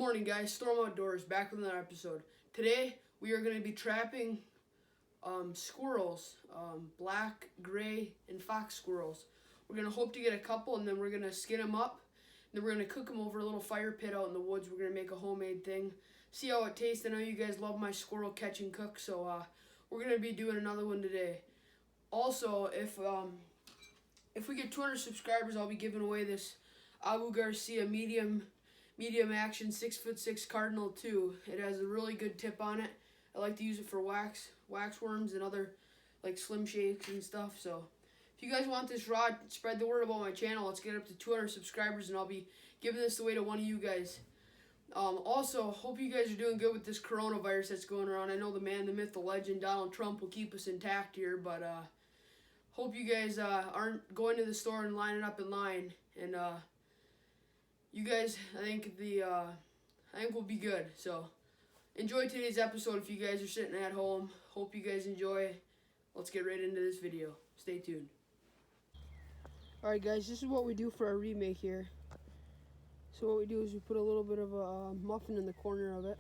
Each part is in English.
morning, guys. Storm Outdoors back with another episode. Today we are going to be trapping squirrels, black, gray, and fox squirrels. We're going to hope to get a couple, and then we're going to skin them up. And then we're going to cook them over a little fire pit out in the woods. We're going to make a homemade thing. See how it tastes. I know you guys love my squirrel catch and cook, so we're going to be doing another one today. Also, if we get 200 subscribers, I'll be giving away this Abu Garcia medium action 6'6" Cardinal 2. It has a really good tip on it. I like to use it for wax worms and other like Slim Shakes and stuff. So if you guys want this rod, spread the word about my channel. Let's get up to 200 subscribers and I'll be giving this away to one of you guys. Also, hope you guys are doing good with this coronavirus that's going around. I know the man, the myth, the legend, Donald Trump will keep us intact here, but hope you guys aren't going to the store and lining up in line. And you guys, I think we'll be good. So enjoy today's episode if you guys are sitting at home. Hope you guys enjoy. Let's get right into this video. Stay tuned. Alright guys, this is what we do for our remake here. So what we do is we put a little bit of a muffin in the corner of it.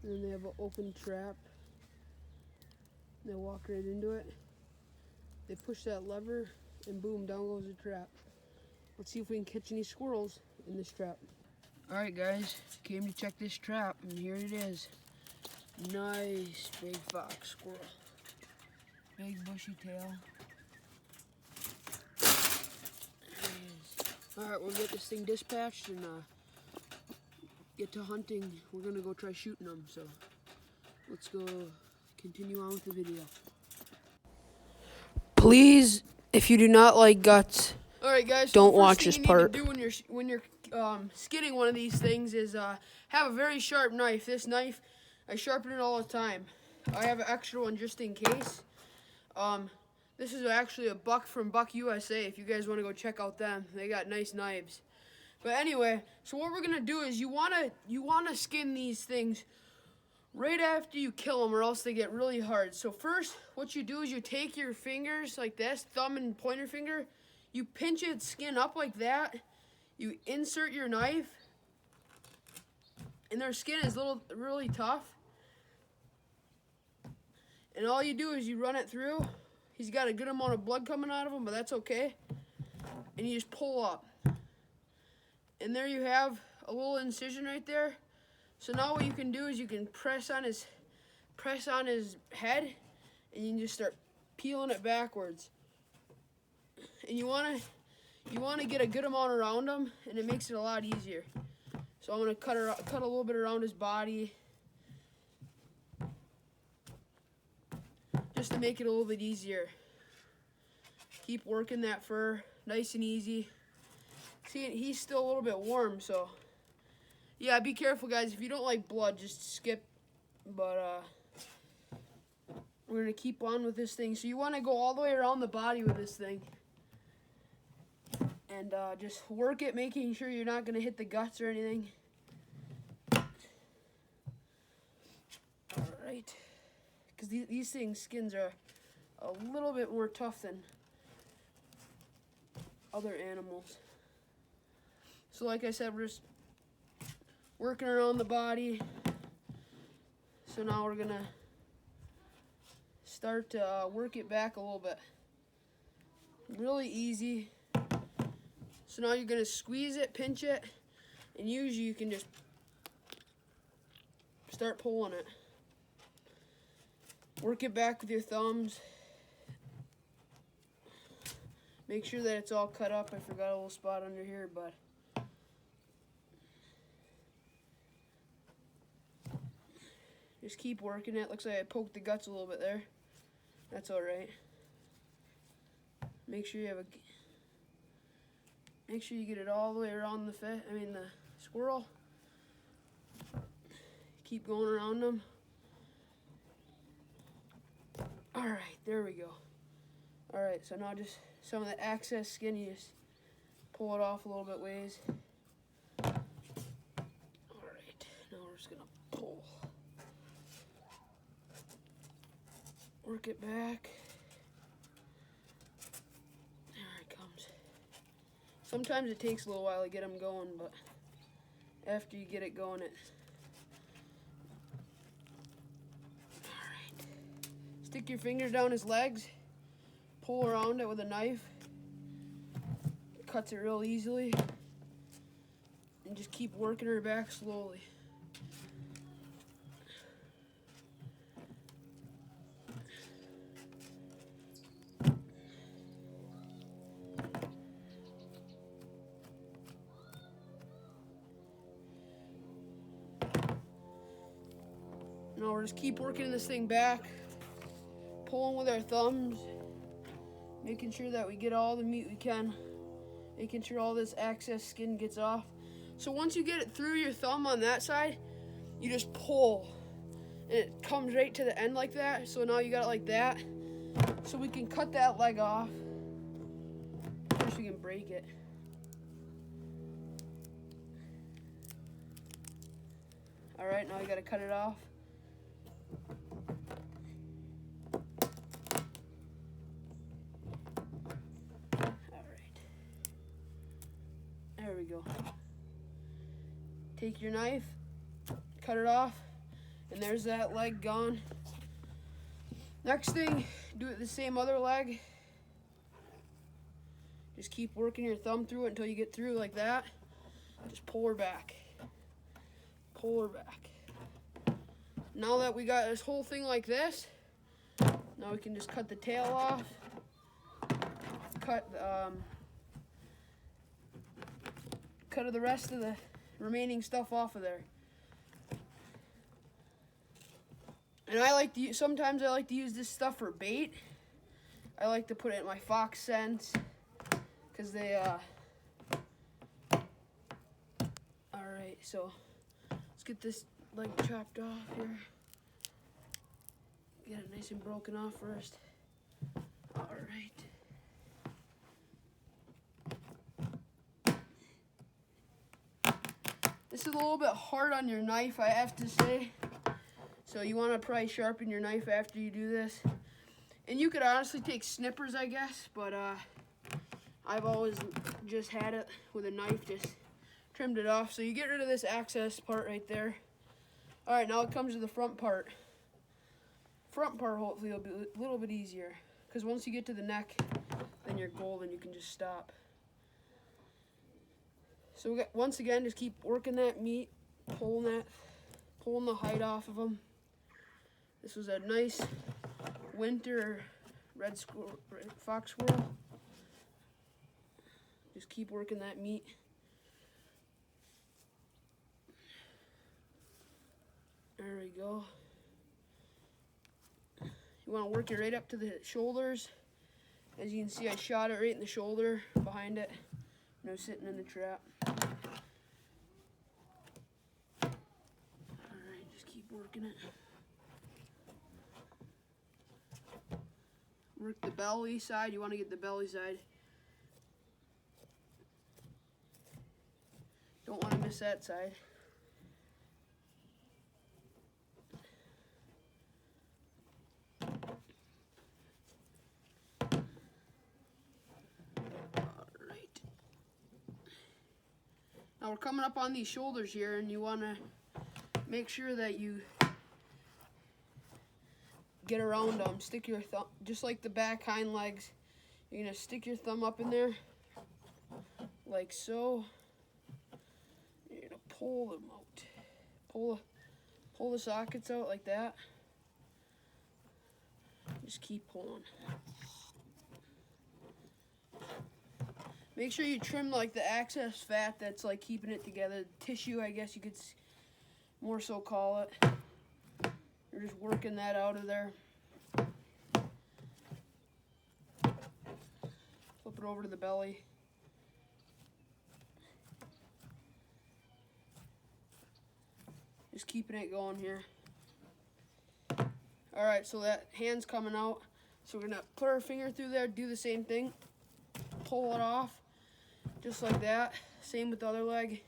And then they have an open trap. They walk right into it. They push that lever and boom, down goes the trap. Let's see if we can catch any squirrels in this trap. Alright guys, came to check this trap and here it is. Nice big fox squirrel. Big bushy tail. There he is. Alright, we'll get this thing dispatched and get to hunting. We're gonna go try shooting them, so let's go continue on with the video. Please, if you do not like guts, alright guys, so don't watch this part. What you need to do when you're skinning one of these things is have a very sharp knife. This knife, I sharpen it all the time. I have an extra one just in case. This is actually a buck from Buck USA. If you guys want to go check out them, they got nice knives. But anyway, so what we're gonna do is you wanna skin these things right after you kill them, or else they get really hard. So first, what you do is you take your fingers like this, thumb and pointer finger. You pinch its skin up like that. You insert your knife, and their skin is really tough. And all you do is you run it through. He's got a good amount of blood coming out of him, but that's okay. And you just pull up. And there you have a little incision right there. So now what you can do is you can press on his head, and you can just start peeling it backwards. And you want to get a good amount around him, and it makes it a lot easier. So I'm going to cut a little bit around his body, just to make it a little bit easier. Keep working that fur, nice and easy. See, he's still a little bit warm, so yeah, be careful guys. If you don't like blood, just skip. But we're going to keep on with this thing. So you want to go all the way around the body with this thing. And just work it, making sure you're not going to hit the guts or anything. Alright. Because these things' skins are a little bit more tough than other animals. So like I said, we're just working around the body. So now we're going to start to work it back a little bit. Really easy. So now you're going to squeeze it, pinch it, and usually you can just start pulling it. Work it back with your thumbs. Make sure that it's all cut up. I forgot a little spot under here, but just keep working it. Looks like I poked the guts a little bit there. That's alright. Make sure you get it all the way around the squirrel. Keep going around them. Alright, there we go. Alright, so now just some of the excess skin, you just pull it off a little bit ways. Alright, now we're just going to pull. Work it back. There it comes. Sometimes it takes a little while to get them going, but after you get it going. Stick your fingers down his legs, pull around it with a knife. It cuts it real easily. And just keep working her back slowly. Now we're just keep working this thing back. Pulling with our thumbs, making sure that we get all the meat we can, making sure all this excess skin gets off. So once you get it through your thumb on that side, you just pull, and it comes right to the end like that. So now you got it like that. So we can cut that leg off. First we can break it. All right, now you gotta cut it off. There we go. Take your knife, cut it off, and there's that leg gone. Next thing, do it the same other leg. Just keep working your thumb through it until you get through like that. Just pull her back. Pull her back. Now that we got this whole thing like this, now we can just cut the tail off. Cut the rest of the remaining stuff off of there. And I like to sometimes I like to use this stuff for bait. I like to put it in my fox scents because they Alright, so let's get this leg chopped off here. Get it nice and broken off first. Alright. This is a little bit hard on your knife, I have to say. So you want to probably sharpen your knife after you do this. And you could honestly take snippers, I guess, but I've always just had it with a knife, just trimmed it off. So you get rid of this excess part right there. All right, now it comes to the front part. Front part hopefully will be a little bit easier, because once you get to the neck, then you're golden, you can just stop. So we got, once again, just keep working that meat, pulling the hide off of them. This was a nice winter fox squirrel. Just keep working that meat. There we go. You want to work it right up to the shoulders. As you can see, I shot it right in the shoulder behind it. No sitting in the trap. Alright, just keep working it. Work the belly side. You want to get the belly side. Don't want to miss that side. Now we're coming up on these shoulders here, and you want to make sure that you get around them. Stick your thumb, just like the back hind legs, you're going to stick your thumb up in there, like so. You're going to pull them out. Pull the sockets out like that. Just keep pulling. Make sure you trim like the excess fat that's like keeping it together. Tissue, I guess you could more so call it. You're just working that out of there. Flip it over to the belly. Just keeping it going here. Alright, so that hand's coming out. So we're gonna put our finger through there, do the same thing. Pull it off. Just like that. Same with the other leg.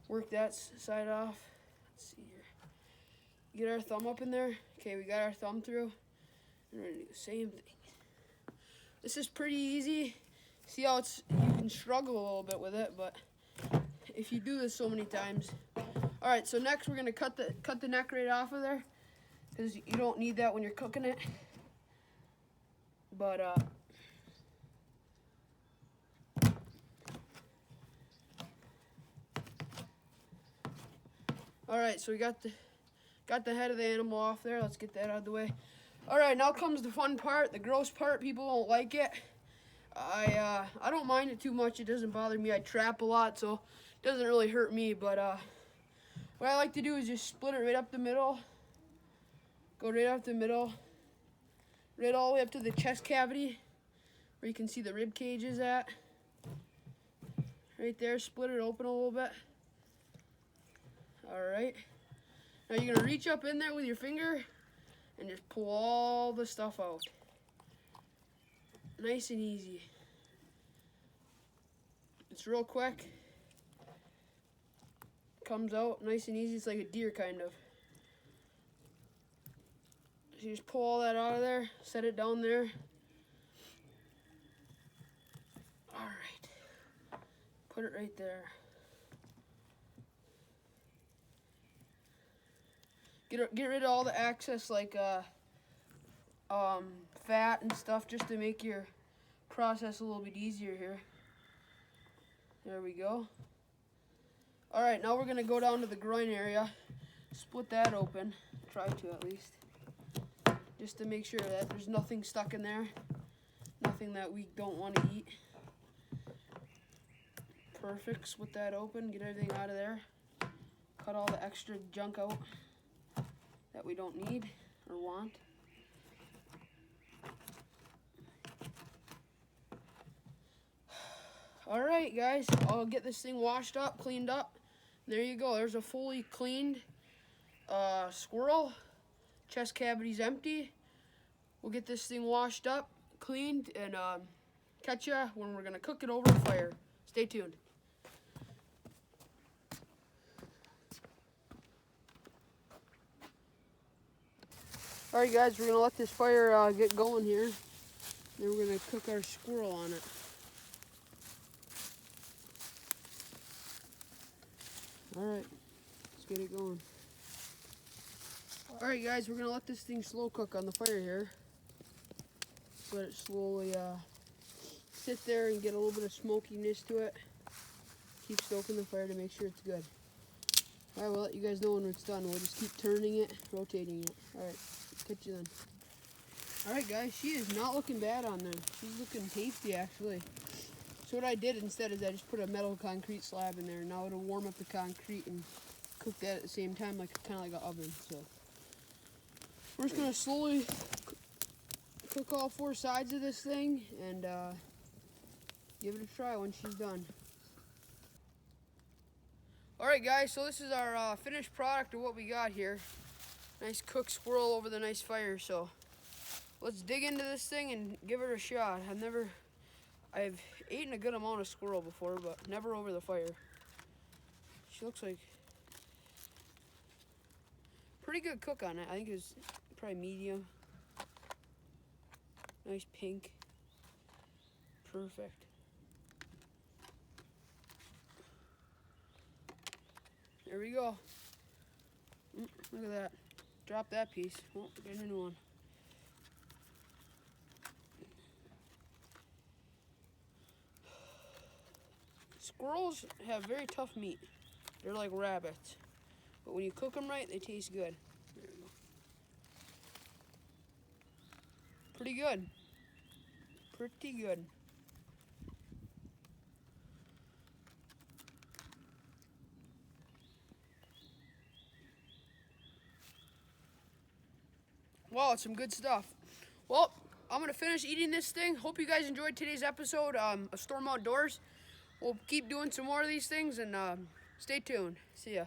Work that side off. Let's see here. Get our thumb up in there. Okay, we got our thumb through. And we're gonna do the same thing. This is pretty easy. See how you can struggle a little bit with it, but if you do this so many times. All right, so next we're gonna cut the neck right off of there, because you don't need that when you're cooking it. But all right, so we got the head of the animal off there. Let's get that out of the way. All right, now comes the fun part, the gross part. People don't like it. I don't mind it too much. It doesn't bother me. I trap a lot, so it doesn't really hurt me. But what I like to do is just split it right up the middle. Go right up the middle, right all the way up to the chest cavity, where you can see the rib cage is at. Right there, split it open a little bit. All right. Now you're gonna reach up in there with your finger and just pull all the stuff out. Nice and easy. It's real quick. Comes out nice and easy. It's like a deer kind of. So you just pull all that out of there, set it down there. All right. Put it right there. Get rid of all the excess, like fat and stuff, just to make your process a little bit easier here. There we go. All right, now we're gonna go down to the groin area, split that open, try to at least, just to make sure that there's nothing stuck in there, nothing that we don't want to eat. Perfect, split that open, get everything out of there, cut all the extra junk out that we don't need or want. All right, guys, I'll get this thing washed up, cleaned up. There you go. There's a fully cleaned squirrel. Chest cavity's empty. We'll get this thing washed up, cleaned, and catch ya when we're gonna cook it over the fire. Stay tuned. All right, guys, we're gonna let this fire get going here. Then we're gonna cook our squirrel on it. All right, let's get it going. All right, guys, we're gonna let this thing slow cook on the fire here. Let it slowly sit there and get a little bit of smokiness to it. Keep stoking the fire to make sure it's good. All right, we'll let you guys know when it's done. We'll just keep turning it, rotating it. All right, catch you then. All right, guys, she is not looking bad on there. She's looking tasty, actually. So what I did instead is I just put a metal concrete slab in there. Now it'll warm up the concrete and cook that at the same time, like kind of like an oven. So we're just gonna slowly cook all 4 sides of this thing and give it a try when she's done. All right, guys, so this is our finished product of what we got here. Nice cooked squirrel over the nice fire. So let's dig into this thing and give it a shot. I've eaten a good amount of squirrel before, but never over the fire. She looks like pretty good cook on it. I think it was probably medium. Nice pink. Perfect. There we go. Look at that. Drop that piece. Oh, get a new one. Squirrels have very tough meat. They're like rabbits. But when you cook them right, they taste good. There we go. Pretty good. Pretty good. Wow, it's some good stuff. Well, I'm going to finish eating this thing. Hope you guys enjoyed today's episode of Storm Outdoors. We'll keep doing some more of these things, and stay tuned. See ya.